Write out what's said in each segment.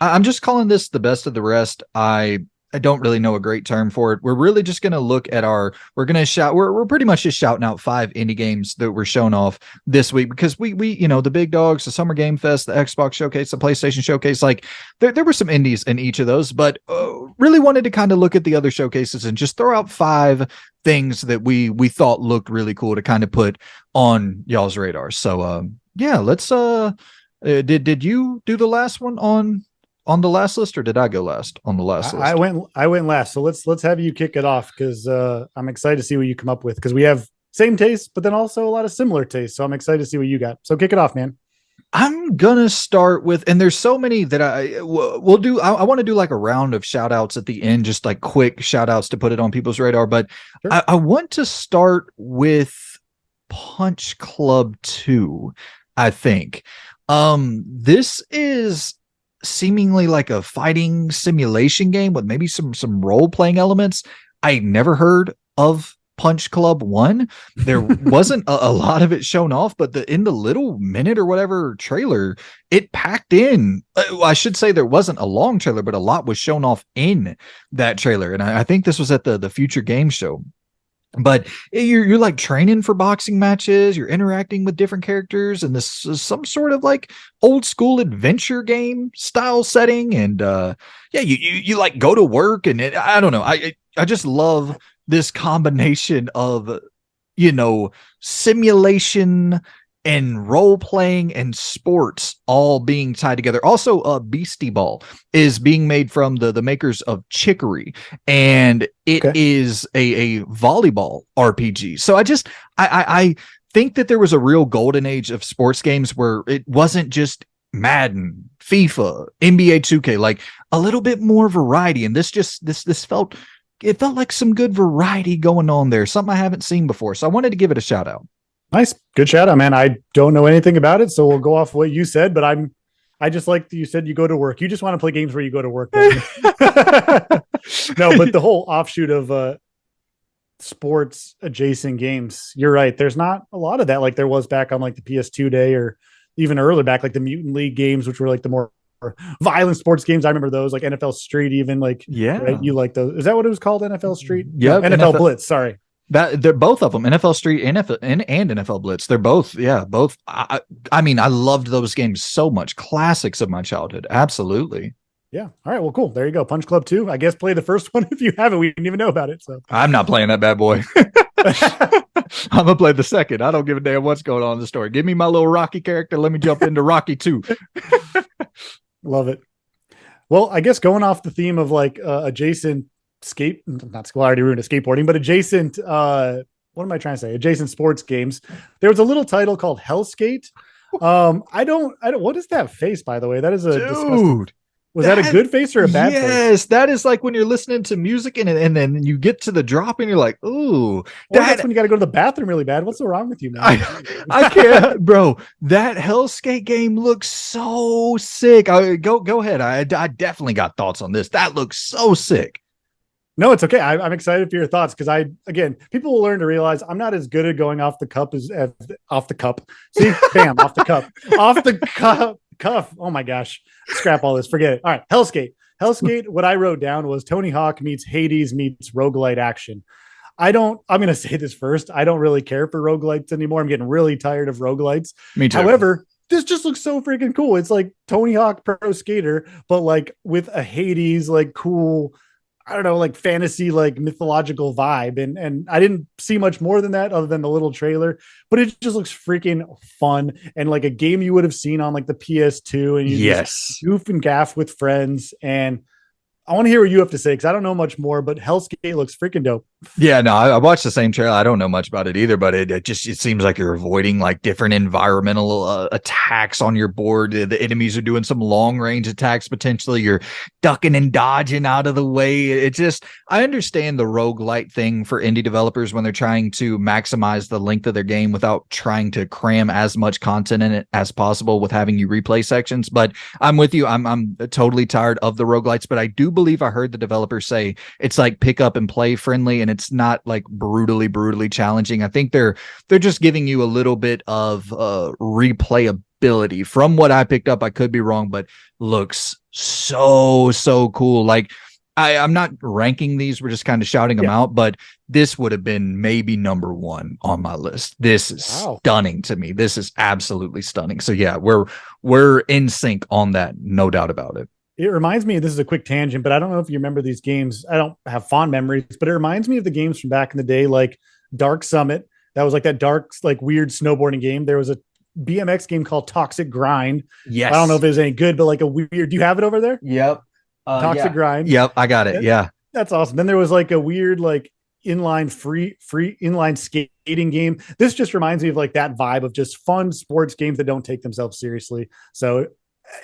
I'm just calling this the best of the rest. I don't really know a great term for it. We're really just going to look at we're going to shout, we're pretty much just shouting out 5 indie games that were shown off this week because the big dogs, the Summer Game Fest, the Xbox Showcase, the PlayStation Showcase, like there were some indies in each of those, but really wanted to kind of look at the other showcases and just throw out 5 things that we thought looked really cool to kind of put on y'all's radar. So, yeah, let's, did you do the last one on the last list, or did I go last on the last I list? went last. So let's have you kick it off because I'm excited to see what you come up with because we have same taste, but then also a lot of similar tastes. So I'm excited to see what you got. So kick it off, man. I'm gonna start with, and there's so many that we'll do. I want to do like a round of shout outs at the end, just like quick shout outs to put it on people's radar. But Sure. I want to start with Punch Club 2, I think. This is seemingly like a fighting simulation game with maybe some role-playing elements. I never heard of Punch Club 1. There wasn't a lot of it shown off, but in the little minute or whatever trailer, it packed in. I should say there wasn't a long trailer, but a lot was shown off in that trailer. And I think this was at the Future Game Show. But you're like training for boxing matches, you're interacting with different characters, and this is some sort of like old school adventure game style setting. And yeah, you like go to work, and I don't know. I just love this combination of simulation and role playing and sports all being tied together. Also, Beastie Ball is being made from the makers of Chicory, and it Okay. is a volleyball RPG. So I think that there was a real golden age of sports games where it wasn't just Madden, FIFA, NBA 2K, like a little bit more variety. And this felt like some good variety going on there, something I haven't seen before. So I wanted to give it a shout out. Nice. Good shout out, man. I don't know anything about it, so we'll go off what you said, but I just like that you said you go to work. You just want to play games where you go to work. No, but the whole offshoot of sports adjacent games, you're right. There's not a lot of that like there was back on like the PS2 day or even earlier back, like the Mutant League games, which were like the more violent sports games. I remember those, like NFL Street, even like, right? Yeah. You like those. Is that what it was called? NFL Street? No, Yep. NFL NFL. Blitz. Sorry. That they're both of them, NFL Street and NFL Blitz. They're both, yeah, both. I mean, I loved those games so much. Classics of my childhood. Absolutely. Yeah. All right. Well, cool. There you go. Punch Club 2. I guess play the first one if you haven't. We didn't even know about it. So I'm not playing that bad boy. I'm gonna play the second. I don't give a damn what's going on in the story. Give me my little Rocky character. Let me jump into Rocky 2. love it. Well, I guess going off the theme of like adjacent not school, I already ruined a skateboarding, but adjacent, what am I trying to say? Adjacent sports games. There was a little title called Hellskate. I don't, what is that face, by the way? That is a disgusting. Dude. Was that a good face or a bad face? Yes, that is like when you're listening to music and then you get to the drop and you're like, ooh, that's when you got to go to the bathroom really bad. What's wrong with you, man? I can't, bro. That Hellskate game looks so sick. Go ahead. I definitely got thoughts on this. That looks so sick. No, it's okay. I'm excited for your thoughts because again, people will learn to realize I'm not as good at going off the cup as off the cup. See, bam, off the cup, off the cuff. Oh my gosh, scrap all this, forget it. All right, Hellskate. Hellskate. What I wrote down was Tony Hawk meets Hades meets roguelite action. I'm going to say this first. I don't really care for roguelites anymore. I'm getting really tired of roguelites. Me too. However, this just looks so freaking cool. It's like Tony Hawk Pro Skater, but like with a Hades, like cool, I don't know, like fantasy, like mythological vibe. And I didn't see much more than that other than the little trailer, but it just looks freaking fun and like a game you would have seen on like the PS2 and you just goof and gaff with friends. And I want to hear what you have to say because I don't know much more, but Hellskate looks freaking dope. Yeah, no, I watched the same trailer. I don't know much about it either, but it seems like you're avoiding like different environmental attacks on your board. The enemies are doing some long range attacks potentially. You're ducking and dodging out of the way. I understand the roguelite thing for indie developers when they're trying to maximize the length of their game without trying to cram as much content in it as possible with having you replay sections. But I'm with you. I'm totally tired of the roguelites, but I do believe I heard the developers say it's like pick up and play friendly and it's not like brutally challenging. I think they're just giving you a little bit of replayability from what I picked up. I could be wrong, but looks so cool. Like I'm not ranking these, we're just kind of shouting them Yeah. out, but this would have been maybe number one on my list. This is Wow. stunning to me. This is absolutely stunning. So yeah, we're in sync on that, no doubt about it. It reminds me, this is a quick tangent, but I don't know if you remember these games. I don't have fond memories, but it reminds me of the games from back in the day, like Dark Summit. That was like that dark, like weird snowboarding game. There was a BMX game called Toxic Grind. I don't know Yes. if it was any good, but like a weird, do you have it over there? Yep. Toxic Yeah. Grind. Yep, I got it. Yeah. That's awesome. Then there was like a weird, like free inline skating game. This just reminds me of like that vibe of just fun sports games that don't take themselves seriously. So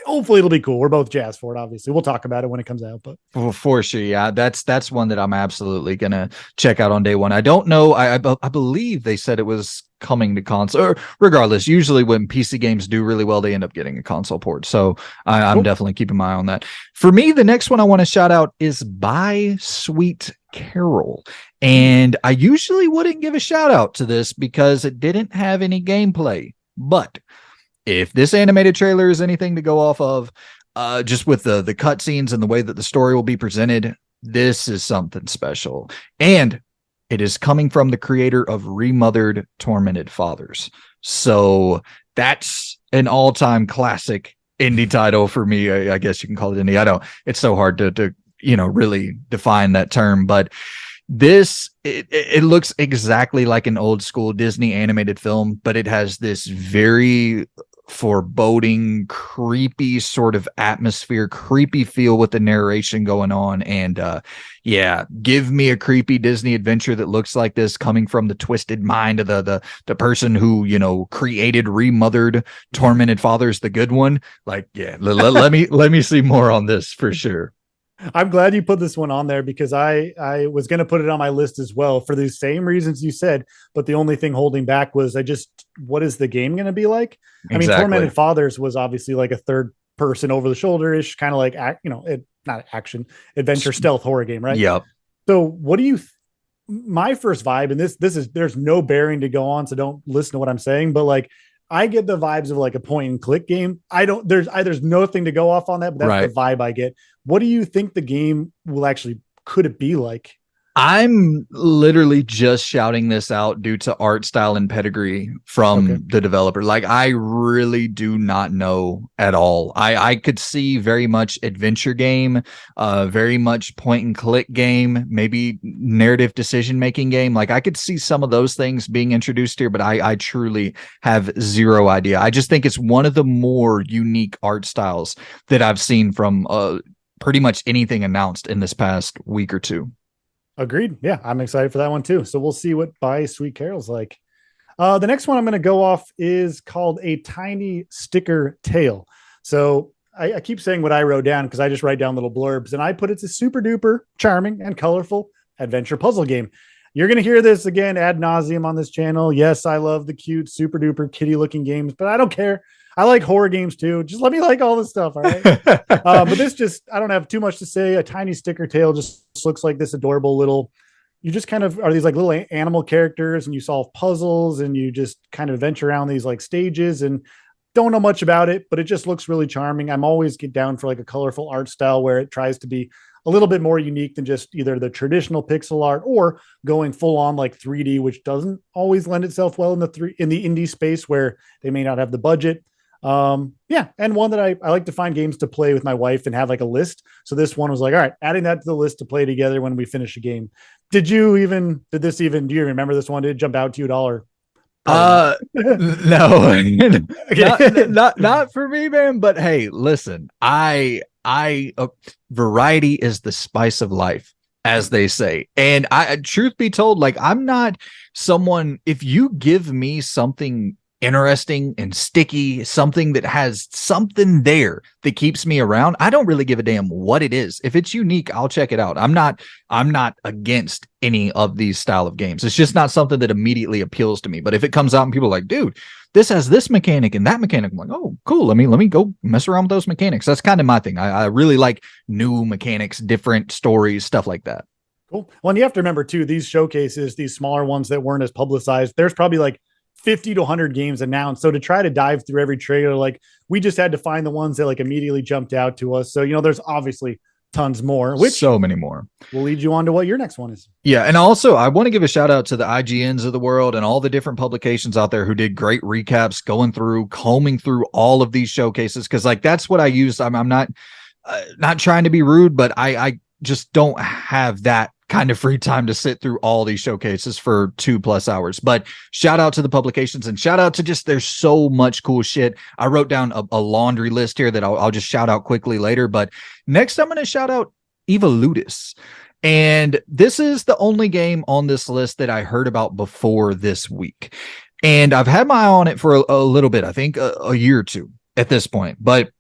hopefully it'll be cool. We're both jazzed for it. Obviously, we'll talk about it when it comes out. But For sure, yeah, that's one that I'm absolutely gonna check out on day one. I don't know, I believe they said it was coming to console. Or regardless, usually when PC games do really well, they end up getting a console port. So I'm cool. definitely keeping my eye on that. For me, the next one I want to shout out is By Sweet Carol, and I usually wouldn't give a shout out to this because it didn't have any gameplay, but if this animated trailer is anything to go off of, just with the cutscenes and the way that the story will be presented, this is something special. And it is coming from the creator of Remothered Tormented Fathers. So that's an all-time classic indie title for me. I guess you can call it indie. I don't, it's so hard to really define that term, but it looks exactly like an old school Disney animated film, but it has this very foreboding, creepy sort of atmosphere, creepy feel with the narration going on. And yeah, give me a creepy Disney adventure that looks like this, coming from the twisted mind of the person who created Remothered Tormented Fathers, the good one. Like, yeah, let me see more on this for sure. I'm glad you put this one on there because I was going to put it on my list as well for the same reasons you said. But the only thing holding back was what is the game going to be like? Exactly. I mean, Tormented Fathers was obviously like a third person over the shoulder ish, kind of like, not action, adventure, stealth horror game, right? Yep. So what do you, my first vibe, and this is, there's no bearing to go on, so don't listen to what I'm saying, but like, I get the vibes of like a point and click game. There's nothing to go off on that, but that's the vibe I get. What do you think the game will actually, could it be like? I'm literally just shouting this out due to art style and pedigree from the developer. Like, I really do not know at all. I could see very much adventure game, very much point and click game, maybe narrative decision making game. Like, I could see some of those things being introduced here, but I truly have zero idea. I just think it's one of the more unique art styles that I've seen from pretty much anything announced in this past week or two. Agreed. Yeah, I'm excited for that one too. So we'll see what By Sweet Carol's like. The next one I'm going to go off is called A Tiny Sticker Tale. So I keep saying what I wrote down because I just write down little blurbs, and I put it's a super duper charming and colorful adventure puzzle game. You're going to hear this again ad nauseum on this channel. Yes, I love the cute, super duper kitty looking games, but I don't care. I like horror games too. Just let me like all this stuff. All right. But this just, I don't have too much to say. A Tiny Sticker Tale just looks like this adorable little, you just kind of are these like little animal characters and you solve puzzles and you just kind of venture around these like stages and don't know much about it, but it just looks really charming. I'm always get down for like a colorful art style where it tries to be a little bit more unique than just either the traditional pixel art or going full on like 3D, which doesn't always lend itself well in the indie space where they may not have the budget. Yeah, and one that I like to find games to play with my wife and have like a list. So this one was like, all right, adding that to the list to play together when we finish a game. Do you even remember this one? Did it jump out to you at all? Or no, not for me, man. But hey, listen, variety is the spice of life, as they say. And truth be told, like, I'm not someone, if you give me something interesting and sticky, something that has something there that keeps me around, I don't really give a damn what it is. If it's unique, I'll check it out. I'm not against any of these style of games. It's just not something that immediately appeals to me. But if it comes out and people are like, dude, this has this mechanic and that mechanic, I'm like, oh, cool. Let me go mess around with those mechanics. That's kind of my thing. I really like new mechanics, different stories, stuff like that. Cool. Well, and you have to remember too, these showcases, these smaller ones that weren't as publicized, there's probably like 50 to 100 games announced. So to try to dive through every trailer, like we just had to find the ones that like immediately jumped out to us. So, there's obviously tons more, which So many more. will lead you on to what your next one is. Yeah, and also I want to give a shout out to the IGNs of the world and all the different publications out there who did great recaps, going through, combing through all of these showcases, because like that's what I use. I'm not trying to be rude, but I just don't have that kind of free time to sit through all these showcases for 2+ hours. But shout out to the publications and shout out to just there's so much cool shit. I wrote down a laundry list here that I'll just shout out quickly later. But next, I'm going to shout out Evolutus. And this is the only game on this list that I heard about before this week. And I've had my eye on it for a little bit, I think a year or two at this point. But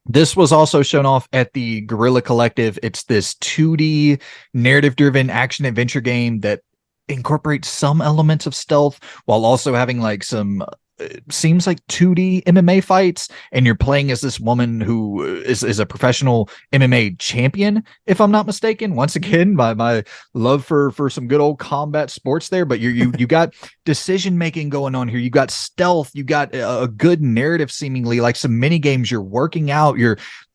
this was also shown off at the Guerrilla Collective. It's this 2D narrative-driven action adventure game that incorporates some elements of stealth while also having like some seems like 2D MMA fights, and you're playing as this woman who is a professional MMA champion, if I'm not mistaken. Once again, my love for some good old combat sports there, but you got decision making going on here. You got stealth, you got a good narrative, seemingly like some mini games. You're working out.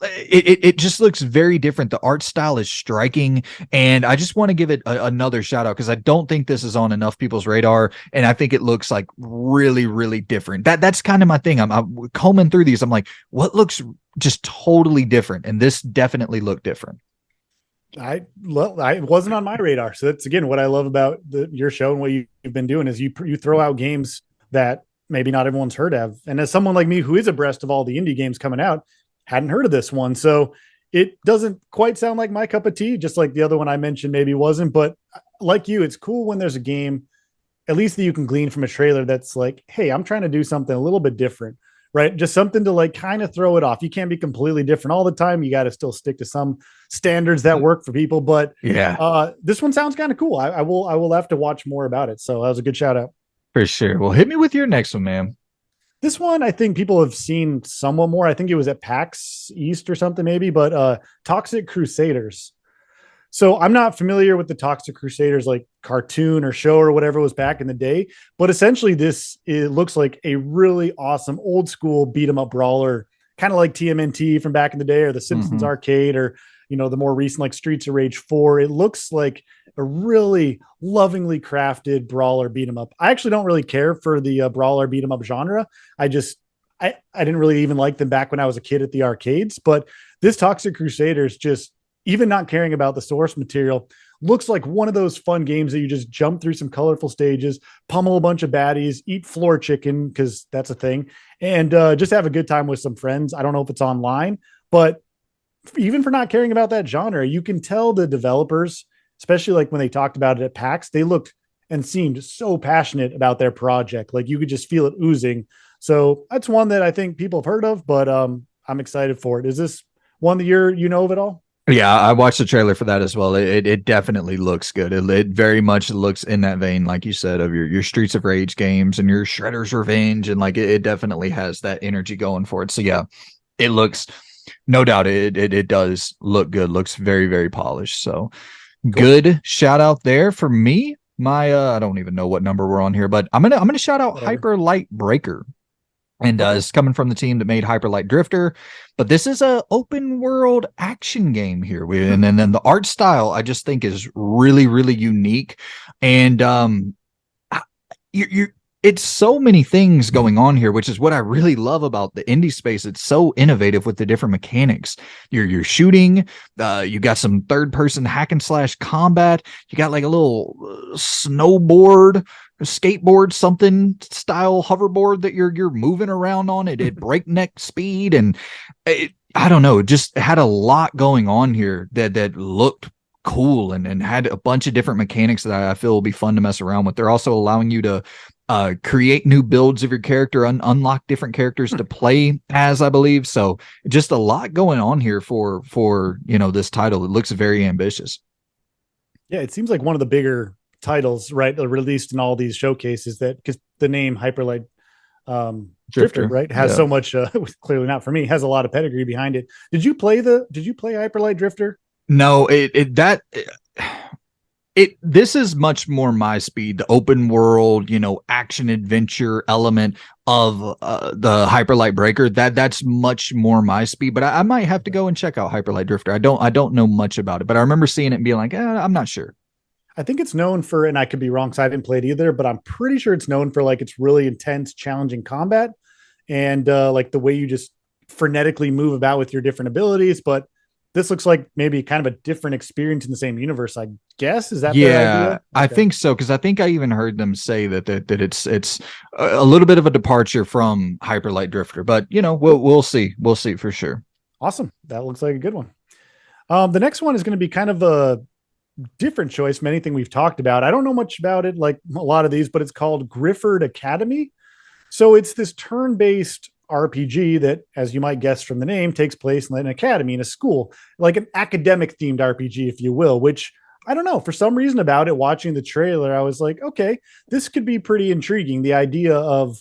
It just looks very different. The art style is striking, and I just want to give it another shout out because I don't think this is on enough people's radar, and I think it looks like really, really different. That's kind of my thing. I'm combing through these. I'm like, what looks just totally different, and this definitely looked different. I wasn't on my radar, so that's again what I love about your show and what you've been doing is you throw out games that maybe not everyone's heard of, and as someone like me who is abreast of all the indie games coming out, hadn't heard of this one. So it doesn't quite sound like my cup of tea, just like the other one I mentioned maybe wasn't. But like you, it's cool when there's a game, at least that you can glean from a trailer that's like, hey, I'm trying to do something a little bit different, right? Just something to like kind of throw it off. You can't be completely different all the time. You got to still stick to some standards that work for people. But yeah, this one sounds kind of cool. I will have to watch more about it. So that was a good shout out. for sure. Well, hit me with your next one, man. This one, I think people have seen somewhat more. I think it was at PAX East or something, maybe, but Toxic Crusaders. So I'm not familiar with the Toxic Crusaders like cartoon or show or whatever was back in the day, but essentially it looks like a really awesome old school beat 'em up brawler, kind of like TMNT from back in the day or the Simpsons arcade or the more recent like Streets of Rage 4. It looks like a really lovingly crafted brawler beat 'em up. I actually don't really care for the brawler beat 'em up genre. I didn't really even like them back when I was a kid at the arcades, but this Toxic Crusaders, just even not caring about the source material, looks like one of those fun games that you just jump through some colorful stages, pummel a bunch of baddies, eat floor chicken because that's a thing, and just have a good time with some friends. I don't know if it's online, but even for not caring about that genre, you can tell the developers, especially like when they talked about it at PAX, they looked and seemed so passionate about their project. Like you could just feel it oozing. So that's one that I think people have heard of, but I'm excited for it. Is this one that you know of at all? Yeah, I watched the trailer for that as well. It definitely looks good. It very much looks in that vein, like you said, of your Streets of Rage games and your Shredder's Revenge, and like it definitely has that energy going for it. So yeah, it looks, no doubt, it does look good. Looks very, very polished. So cool. Good shout out there for me. My I don't even know what number we're on here, but I'm gonna shout out Hyper Light Breaker. And it's coming from the team that made Hyper Light Drifter, but this is a open world action game here. And then the art style I just think is really, really unique. And it's so many things going on here, which is what I really love about the indie space. It's so innovative with the different mechanics. You're shooting, you got some third person hack and slash combat. You got like a little snowboard, skateboard, something style hoverboard that you're moving around on it at breakneck speed. And I don't know, it just had a lot going on here that looked cool and had a bunch of different mechanics that I feel will be fun to mess around with. They're also allowing you to create new builds of your character, unlock different characters to play as, I believe. So just a lot going on here for this title. It looks very ambitious. Yeah, it seems like one of the bigger titles, right, released in all these showcases, that because the name Hyperlight Drifter, right, has so much clearly not for me, has a lot of pedigree behind it. Did you play Hyperlight Drifter? No, it This is much more my speed, the open world, action adventure element of the Hyperlight Breaker. That's much more my speed. But I might have to go and check out Hyperlight Drifter. I don't know much about it, but I remember seeing it and being like, I'm not sure. I think it's known for, and I could be wrong because I didn't play it either, but I'm pretty sure it's known for like its really intense, challenging combat and like the way you just frenetically move about with your different abilities. But this looks like maybe kind of a different experience in the same universe, I guess. Is that the Yeah, idea? I Okay. think so because I think I even heard them say that it's a little bit of a departure from Hyperlight Drifter, but Cool. we'll see for sure. Awesome. That looks like a good one. The next one is going to be kind of a different choice from anything we've talked about. I don't know much about it, like a lot of these, but it's called Grifford Academy. So it's this turn based RPG that, as you might guess from the name, takes place in an academy, in a school, like an academic themed RPG, if you will, which I don't know. For some reason about it, watching the trailer, I was like, okay, this could be pretty intriguing. The idea of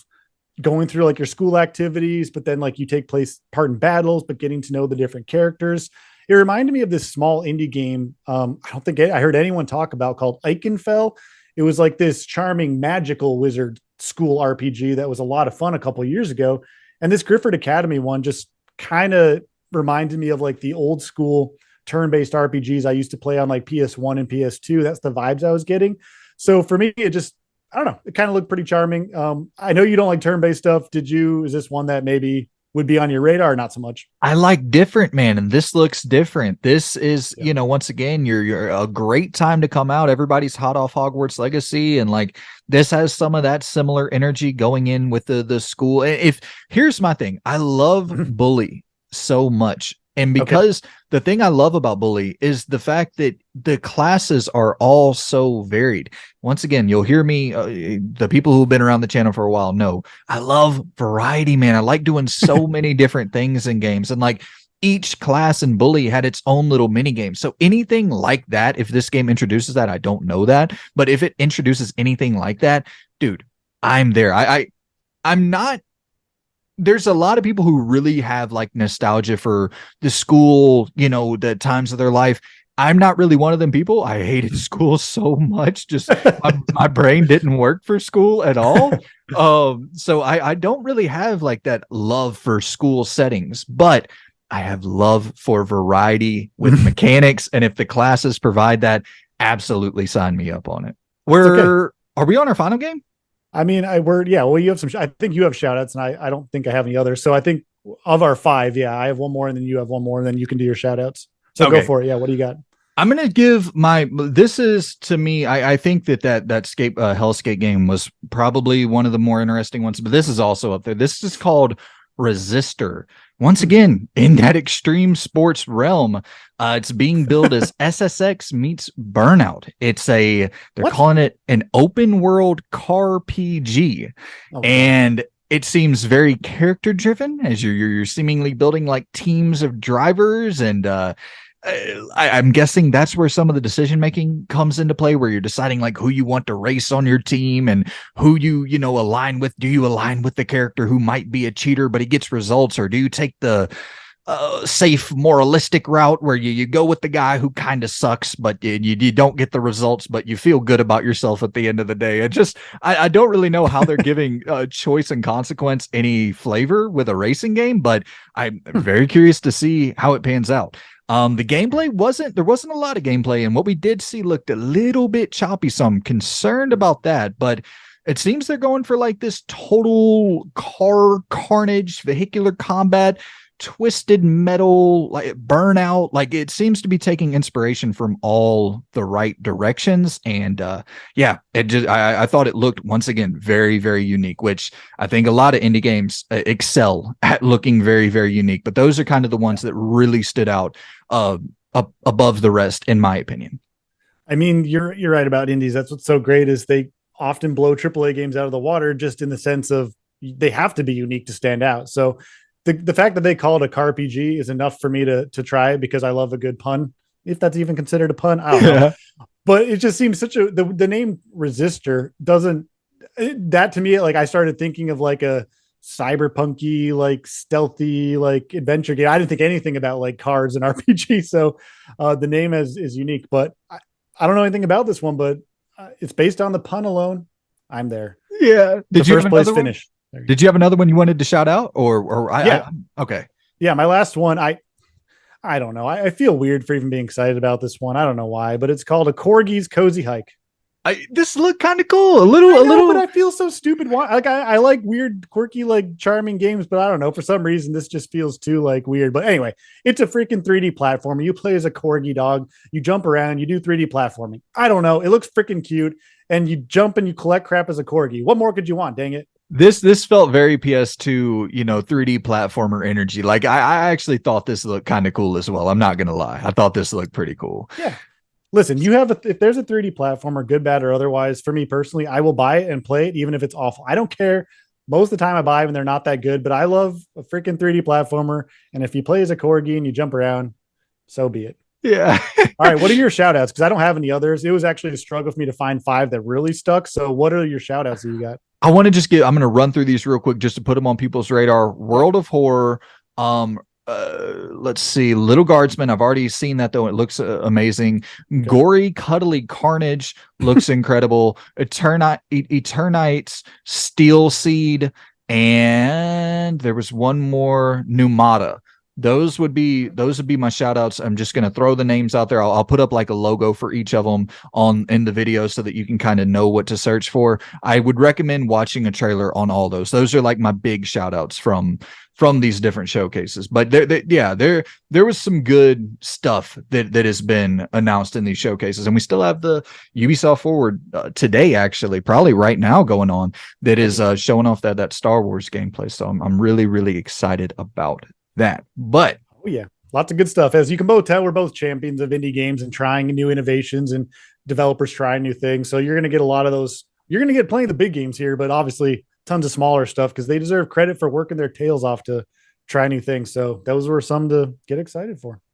going through like your school activities, but then like you take place part in battles, but getting to know the different characters. It reminded me of this small indie game. I don't think I heard anyone talk about called Eichenfell. It was like this charming magical wizard school RPG that was a lot of fun a couple of years ago. And this Grifford Academy one just kind of reminded me of like the old school turn-based RPGs I used to play on like PS1 and PS2. That's the vibes I was getting. So for me, it just I don't know. It kind of looked pretty charming. I know you don't like turn-based stuff. Did you? Is this one that maybe would be on your radar? Or not so much. I like different, man, and this looks different. This is, Yeah. once again, you're a great time to come out. Everybody's hot off Hogwarts Legacy, and like this has some of that similar energy going in with the school. If here's my thing, I love Bully so much, and Okay. because the thing I love about Bully is the fact that the classes are all so varied. Once again, you'll hear me, the people who've been around the channel for a while know I love variety, man. I like doing so many different things in games. And like each class in Bully had its own little mini game. So anything like that, if this game introduces that, I don't know that. But if it introduces anything like that, dude, I'm there. I'm not there's a lot of people who really have like nostalgia for the school, the times of their life. I'm not really one of them people. I hated school so much. Just my brain didn't work for school at all. So I don't really have like that love for school settings, but I have love for variety with mechanics. And if the classes provide that, absolutely sign me up on it. It's okay. Are we on our final game? I mean, yeah. Well, you have some. I think you have shout outs, and I don't think I have any others. So I think of our five, yeah, I have one more, and then you have one more, and then you can do your shout outs. So go Okay. for it. Yeah. What do you got? I'm gonna give this is to me. I think that Hellscape game was probably one of the more interesting ones, but this is also up there. This is called Resistor. Once again, in that extreme sports realm, it's being billed as SSX meets Burnout. They're What? calling it an open world car PG, Oh God. and it seems very character driven as you're seemingly building like teams of drivers and I'm guessing that's where some of the decision making comes into play, where you're deciding like who you want to race on your team and who you align with. Do you align with the character who might be a cheater but he gets results, or do you take the safe moralistic route where you go with the guy who kind of sucks but you don't get the results but you feel good about yourself at the end of the day? I don't really know how they're giving choice and consequence any flavor with a racing game, but I'm Hmm. very curious to see how it pans out. The gameplay there wasn't a lot of gameplay, and what we did see looked a little bit choppy, so I'm concerned about that. But it seems they're going for like this total car carnage, vehicular combat, twisted metal, like burnout. Like it seems to be taking inspiration from all the right directions. And yeah, I thought it looked once again very, very unique, which I think a lot of indie games excel at looking very, very unique. But those are kind of the Yeah. ones that really stood out up above the rest, in my opinion. I mean, you're right about indies. That's what's so great is they often blow AAA games out of the water, just in the sense of they have to be unique to stand out. So the fact that they call it a car PG is enough for me to try it because I love a good pun. If that's even considered a pun, I don't know. Yeah. But it just seems such a the name Resistor doesn't that to me, like I started thinking of like a cyberpunky, like stealthy, like adventure game. I didn't think anything about like cars and RPG. So the name is unique, but I don't know anything about this one, but it's based on the pun alone. I'm there. Yeah. The Did you have first place another one? finish. Did you have another one you wanted to shout out, or Yeah, okay. yeah. My last one. I don't know. I feel weird for even being excited about this one. I don't know why, but it's called A Corgi's Cozy Hike. This looked kind of cool. I A know, but little. I feel so stupid. Why? Like I like weird, quirky, like charming games, but I don't know. For some reason, this just feels too like weird. But anyway, it's a freaking 3D platformer. You play as a corgi dog. You jump around. You do 3D platforming. I don't know. It looks freaking cute, and you jump and you collect crap as a corgi. What more could you want? Dang it! This felt very PS2, 3D platformer energy. Like I actually thought this looked kind of cool as well. I'm not gonna lie. I thought this looked pretty cool. Yeah. Listen, you have if there's a 3D platformer, good, bad, or otherwise, for me personally, I will buy it and play it, even if it's awful. I don't care. Most of the time I buy them and they're not that good, but I love a freaking 3D platformer. And if you play as a corgi and you jump around, so be it. Yeah. All right. What are your shout outs? Because I don't have any others. It was actually a struggle for me to find five that really stuck. So what are your shout outs that you got? I want to I'm going to run through these real quick just to put them on people's radar. Yeah. World of Horror. Let's see. Little Guardsman. I've already seen that though. It looks amazing. Okay. Gory, Cuddly Carnage looks incredible. Eternites, Steel Seed, and there was one more, Numata. Those would be my shout outs. I'm just going to throw the names out there. I'll put up like a logo for each of them on in the video so that you can kind of know what to search for. I would recommend watching a trailer on all those. Those are like my big shout outs from these different showcases. But there was some good stuff that has been announced in these showcases, and we still have the Ubisoft Forward today, actually, probably right now going on, that is showing off that Star Wars gameplay. So I'm really really excited about that. But Oh, yeah. Lots of good stuff. As you can both tell, we're both champions of indie games and trying new innovations and developers trying new things. So you're going to get a lot of those. You're going to get plenty of the big games here, but obviously tons of smaller stuff because they deserve credit for working their tails off to try new things. So those were some to get excited for.